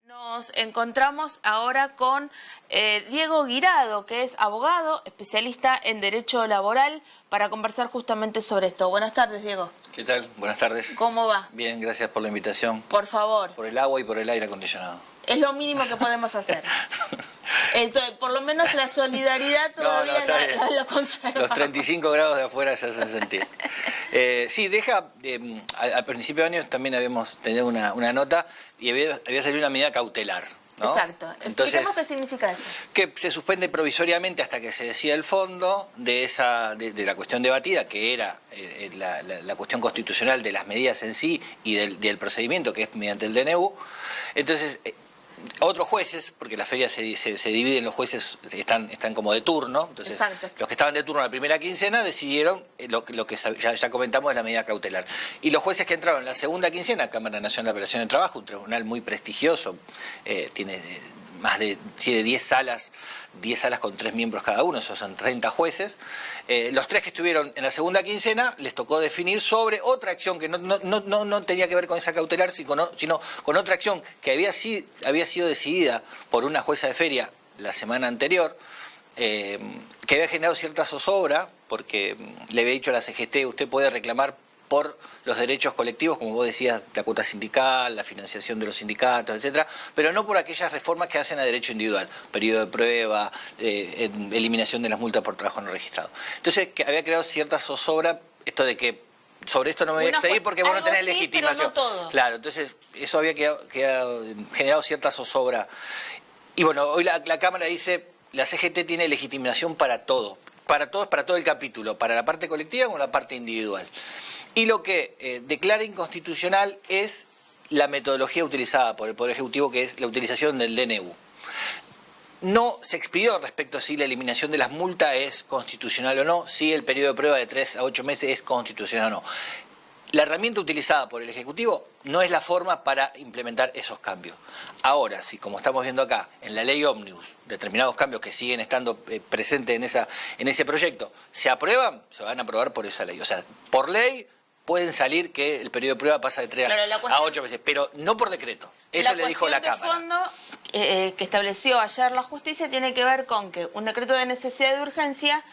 Nos encontramos ahora con Diego Guirado, que es abogado, especialista en Derecho Laboral, para conversar justamente sobre esto. Buenas tardes, Diego. ¿Qué tal? Buenas tardes. ¿Cómo va? Bien, gracias por la invitación. Por favor. Por el agua y por el aire acondicionado. Es lo mínimo que podemos hacer. Por lo menos la solidaridad todavía la conserva. Los 35 grados de afuera se hacen sentir. Sí, al principio de año también habíamos tenido una nota y había salido una medida cautelar, ¿no? Exacto. Expliquemos qué significa eso. Que se suspende provisoriamente hasta que se decida el fondo de la cuestión debatida, que era la cuestión constitucional de las medidas en sí y del procedimiento, que es mediante el DNU. Entonces, otros jueces, porque la feria se divide en los jueces, están como de turno, entonces Exacto. Los que estaban de turno en la primera quincena decidieron lo que ya comentamos de la medida cautelar. Y los jueces que entraron en la segunda quincena, Cámara Nacional de Apelación de Trabajo, un tribunal muy prestigioso, tiene tiene 10 salas con 3 miembros cada uno, esos son 30 jueces. Los 3 que estuvieron en la segunda quincena les tocó definir sobre otra acción que no tenía que ver con esa cautelar, sino con otra acción que había sido decidida por una jueza de feria la semana anterior, que había generado cierta zozobra, porque le había dicho a la CGT, usted puede reclamar por los derechos colectivos, como vos decías, la cuota sindical, la financiación de los sindicatos, etcétera, pero no por aquellas reformas que hacen a derecho individual, periodo de prueba, eliminación de las multas por trabajo no registrado. Entonces, que había creado cierta zozobra, esto de que sobre esto no me voy a expedir porque vos no tenés legitimación. Pero no todo. Claro, entonces eso había generado cierta zozobra. Y bueno, hoy la Cámara dice, la CGT tiene legitimación para todo. Para todo el capítulo, para la parte colectiva como la parte individual. Y lo que declara inconstitucional es la metodología utilizada por el Poder Ejecutivo, que es la utilización del DNU. No se expidió respecto a si la eliminación de las multas es constitucional o no, si el periodo de prueba de 3 a 8 meses es constitucional o no. La herramienta utilizada por el Ejecutivo no es la forma para implementar esos cambios. Ahora, si como estamos viendo acá, en la ley Ómnibus, determinados cambios que siguen estando presentes en ese proyecto, se aprueban, se van a aprobar por esa ley. O sea, por ley pueden salir que el periodo de prueba pasa de 3 a 8 meses, pero no por decreto. Eso le dijo la Cámara. La cuestión de fondo que estableció ayer la justicia tiene que ver con que un decreto de necesidad y de urgencia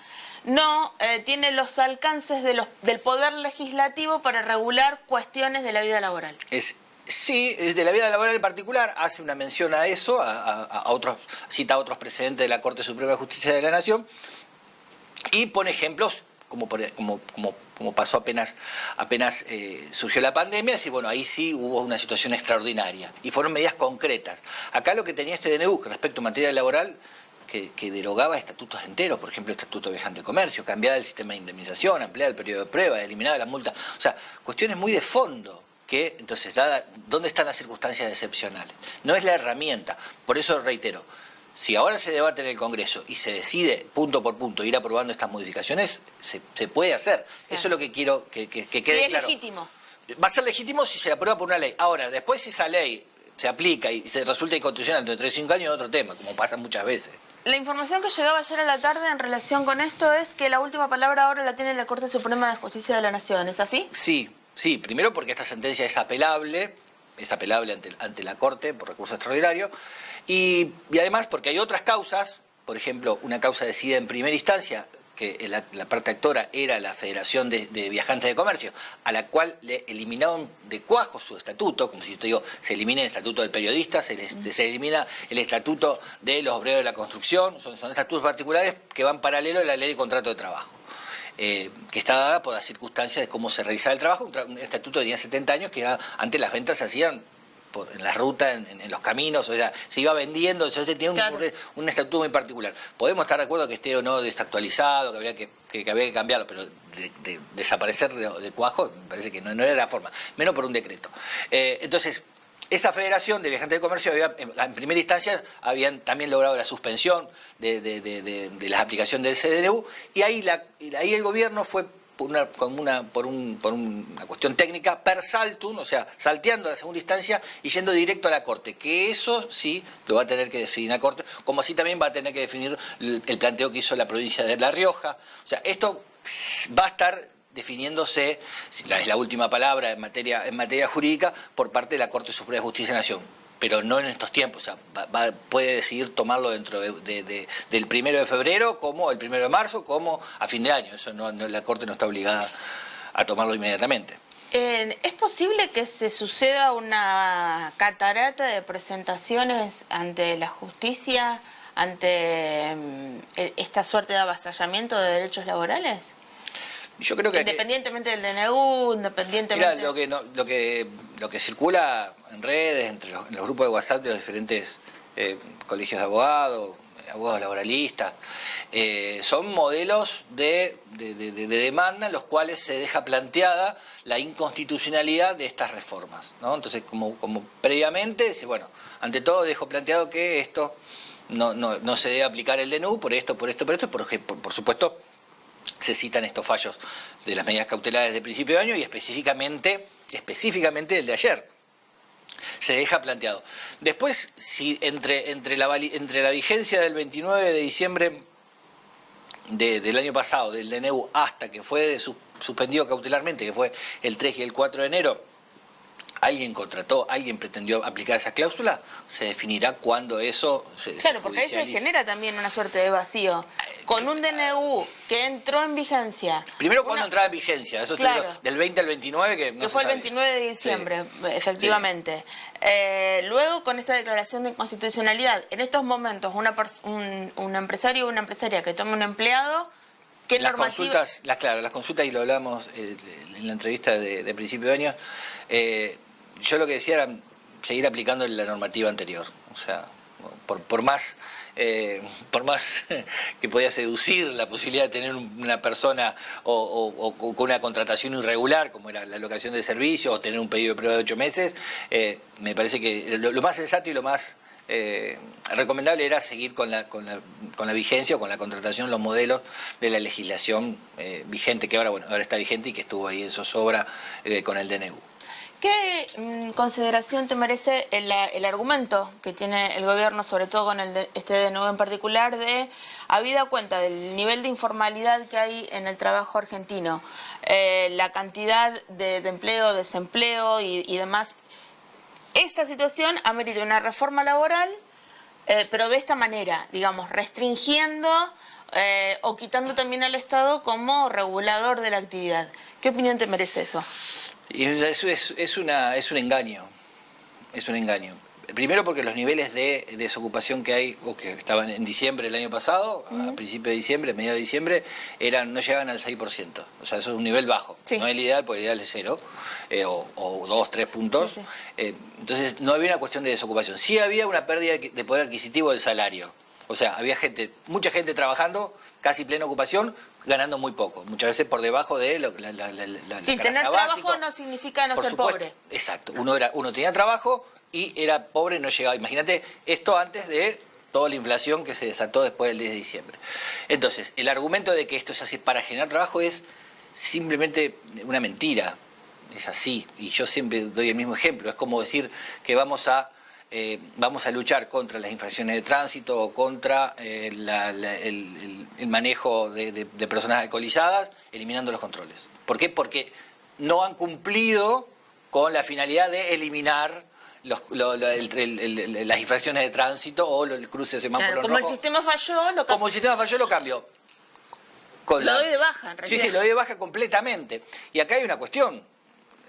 no tiene los alcances del Poder Legislativo para regular cuestiones de la vida laboral. Sí, de la vida laboral en particular, hace una mención a eso, cita a otros precedentes de la Corte Suprema de Justicia de la Nación y pone ejemplos como pasó apenas surgió la pandemia, sí, bueno, ahí sí hubo una situación extraordinaria y fueron medidas concretas. Acá lo que tenía este DNU respecto a materia laboral, que derogaba estatutos enteros, por ejemplo, el Estatuto de Viajante de Comercio, cambiaba el sistema de indemnización, ampliaba el periodo de prueba, eliminaba las multas, o sea, cuestiones muy de fondo, que entonces, ¿dónde están las circunstancias excepcionales? No es la herramienta, por eso reitero, si ahora se debate en el Congreso y se decide punto por punto ir aprobando estas modificaciones, se puede hacer. Claro. Eso es lo que quiero que quede claro. Es legítimo. Va a ser legítimo si se aprueba por una ley. Ahora, después si esa ley se aplica y se resulta inconstitucional dentro de 5 años es otro tema, como pasa muchas veces. La información que llegaba ayer a la tarde en relación con esto es que la última palabra ahora la tiene la Corte Suprema de Justicia de la Nación, ¿es así? Sí, primero porque esta sentencia es apelable ante la Corte por recurso extraordinario, y además porque hay otras causas, por ejemplo, una causa decidida en primera instancia, que la parte actora era la Federación de Viajantes de Comercio, a la cual le eliminaron de cuajo su estatuto, como si yo te digo, se elimina el estatuto del periodista, se elimina el estatuto de los obreros de la construcción, son estatutos particulares que van paralelo a la ley de contrato de trabajo. Que está dada por las circunstancias de cómo se realizaba el trabajo, un estatuto tenía 70 años que antes las ventas se hacían en la ruta, en los caminos, o sea, se iba vendiendo, entonces tenía un estatuto muy particular. Podemos estar de acuerdo que esté o no desactualizado, que había que cambiarlo, pero de desaparecer de cuajo, me parece que no era la forma, menos por un decreto. Entonces, esa Federación de Viajantes de Comercio en primera instancia habían también logrado la suspensión de la aplicación del CDNU, y ahí el gobierno fue por una cuestión técnica, per saltum, o sea, salteando a la segunda instancia y yendo directo a la Corte, que eso sí lo va a tener que definir la Corte, como así también va a tener que definir el planteo que hizo la provincia de La Rioja. O sea, esto va a estar definiéndose, es la última palabra en materia jurídica, por parte de la Corte Suprema de Justicia de la Nación. pero no en estos tiempos. O sea, puede decidir tomarlo dentro del 1 de febrero, como el 1 de marzo, como a fin de año. Eso la Corte no está obligada a tomarlo inmediatamente. ¿Es posible que se suceda una catarata de presentaciones ante la justicia, ante esta suerte de avasallamiento de derechos laborales? Yo creo que independientemente del DNU, independientemente... Mira, lo que circula en redes, en los grupos de WhatsApp de los diferentes colegios de abogados laboralistas, son modelos de demanda en los cuales se deja planteada la inconstitucionalidad de estas reformas, ¿no? Entonces, como previamente, dice, bueno, ante todo dejo planteado que esto no se debe aplicar el DNU por esto, porque por supuesto se citan estos fallos de las medidas cautelares de principio de año y específicamente el de ayer. Se deja planteado. Después, si entre la vigencia del 29 de diciembre del año pasado, del DNU, hasta que fue suspendido cautelarmente, que fue el 3 y el 4 de enero, alguien pretendió aplicar esa cláusula, se definirá cuándo eso se porque ahí se genera también una suerte de vacío. Con un DNU que entró en vigencia. Primero, cuando entraba en vigencia, eso claro, del 20 al 29, que fue el 29 de diciembre, sí, efectivamente. Sí. Luego, con esta declaración de inconstitucionalidad, en estos momentos, un empresario o una empresaria que toma un empleado, ¿qué normativa? Las consultas, y lo hablamos en la entrevista de principio de año, yo lo que decía era seguir aplicando la normativa anterior. O sea, por más que podía seducir la posibilidad de tener una persona o con una contratación irregular, como era la locación de servicios, o tener un pedido de prueba de 8 meses, me parece que lo más sensato y lo más recomendable era seguir con la vigencia o con la contratación, los modelos de la legislación vigente, que ahora está vigente y que estuvo ahí en zozobra con el DNU. ¿Qué consideración te merece el argumento que tiene el gobierno, sobre todo con este DNU en particular, de, habida cuenta del nivel de informalidad que hay en el trabajo argentino, la cantidad de empleo, desempleo y demás? Esta situación amerita una reforma laboral, pero de esta manera, digamos, restringiendo o quitando también al Estado como regulador de la actividad. ¿Qué opinión te merece eso? Y eso es un engaño, Primero porque los niveles de desocupación que hay, o que estaban en diciembre del año pasado, a principios de diciembre, mediados de diciembre, no llegaban al 6%. O sea, eso es un nivel bajo. Sí. No es el ideal, porque el ideal es 0, o 2, 3 puntos. Sí, sí. Entonces, no había una cuestión de desocupación. Sí había una pérdida de poder adquisitivo del salario. O sea, había mucha gente trabajando, casi plena ocupación, ganando muy poco, muchas veces por debajo de la sí, tener trabajo no significa no ser pobre. Exacto, uno tenía trabajo y era pobre y no llegaba. Imagínate esto antes de toda la inflación que se desató después del 10 de diciembre. Entonces, el argumento de que esto se hace para generar trabajo es simplemente una mentira. Es así, y yo siempre doy el mismo ejemplo. Es como decir que vamos a luchar contra las infracciones de tránsito o contra el manejo de personas alcoholizadas, eliminando los controles. ¿Por qué? Porque no han cumplido con la finalidad de eliminar las infracciones de tránsito o el cruce de semáforo rojo. Como el sistema falló, lo cambió. Lo doy de baja, en realidad. Sí, lo doy de baja completamente. Y acá hay una cuestión.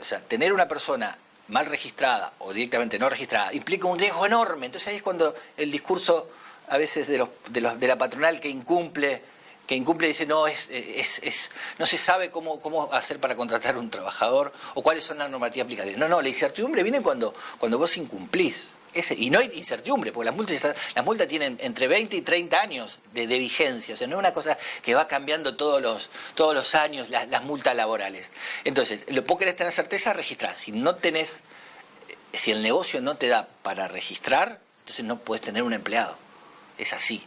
O sea, tener una persona mal registrada o directamente no registrada implica un riesgo enorme. Entonces ahí es cuando el discurso a veces de la patronal que incumple dice no se sabe cómo hacer para contratar un trabajador o cuáles son las normativas aplicables. No, la incertidumbre viene cuando vos incumplís. Y no hay incertidumbre, porque las multas tienen entre 20 y 30 años de vigencia. O sea, no es una cosa que va cambiando todos los años las multas laborales. Entonces, vos querés tener certeza, registrás. Si el negocio no te da para registrar, entonces no podés tener un empleado. Es así.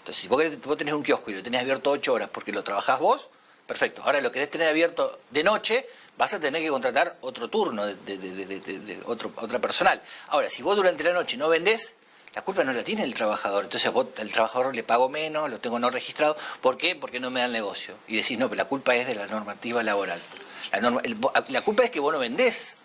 Entonces, si vos tenés un kiosco y lo tenés abierto 8 horas porque lo trabajás vos, perfecto. Ahora lo querés tener abierto de noche, vas a tener que contratar otro turno de otra personal. Ahora, si vos durante la noche no vendés, la culpa no la tiene el trabajador. Entonces el trabajador le pago menos, lo tengo no registrado. ¿Por qué? Porque no me da el negocio. Y decís, no, pero la culpa es de la normativa laboral. La culpa es que vos no vendés.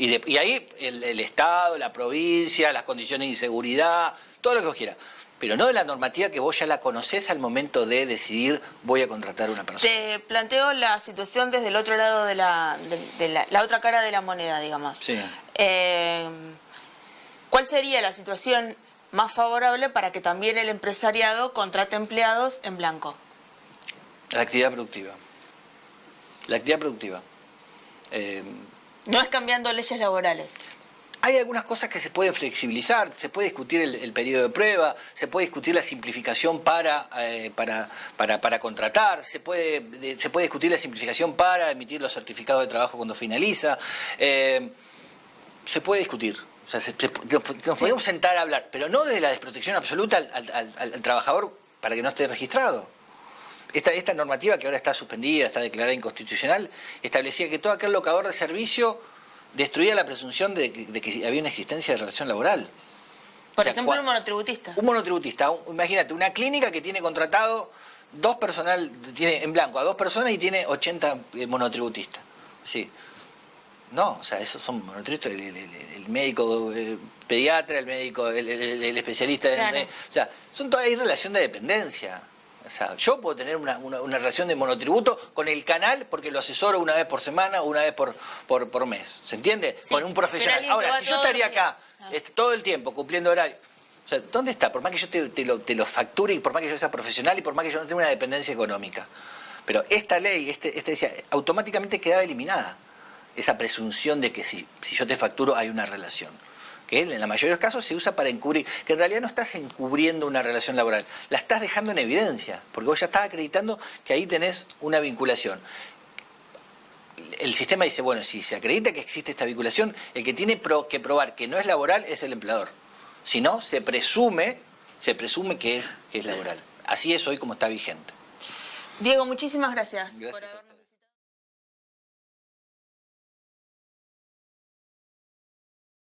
Y ahí el Estado, la provincia, las condiciones de inseguridad, todo lo que vos quieras. Pero no de la normativa que vos ya la conocés al momento de decidir voy a contratar a una persona. Te planteo la situación desde el otro lado de la otra cara de la moneda, digamos. Sí. ¿Cuál sería la situación más favorable para que también el empresariado contrate empleados en blanco? La actividad productiva. La actividad productiva. No es cambiando leyes laborales. Hay algunas cosas que se pueden flexibilizar, se puede discutir el periodo de prueba, se puede discutir la simplificación para contratar, se puede discutir la simplificación para emitir los certificados de trabajo cuando finaliza, se puede discutir. O sea, nos podemos sentar a hablar, pero no desde la desprotección absoluta al trabajador para que no esté registrado. Esta normativa que ahora está suspendida, está declarada inconstitucional, establecía que todo aquel locador de servicio destruía la presunción de que había una existencia de relación laboral. Por ejemplo, un monotributista. Un monotributista, imagínate, una clínica que tiene contratado tiene en blanco a 2 personas y tiene 80 monotributistas. Sí. No, o sea, esos son monotributistas, el médico pediatra, el médico, el especialista. Claro. O sea, hay relación de dependencia. O sea, yo puedo tener una relación de monotributo con el canal porque lo asesoro una vez por semana o una vez por mes. ¿Se entiende? Sí, con un profesional. Ahora, si yo estaría acá todo el tiempo cumpliendo horario, o sea, ¿dónde está? Por más que yo te lo facture y por más que yo sea profesional y por más que yo no tenga una dependencia económica. Pero esta ley, decía, automáticamente quedaba eliminada esa presunción de que si yo te facturo hay una relación. Que en la mayoría de los casos se usa para encubrir, que en realidad no estás encubriendo una relación laboral, la estás dejando en evidencia, porque vos ya estás acreditando que ahí tenés una vinculación. El sistema dice, bueno, si se acredita que existe esta vinculación, el que tiene que probar que no es laboral es el empleador. Si no, se presume que es laboral. Así es hoy como está vigente. Diego, muchísimas gracias. Gracias a ustedes.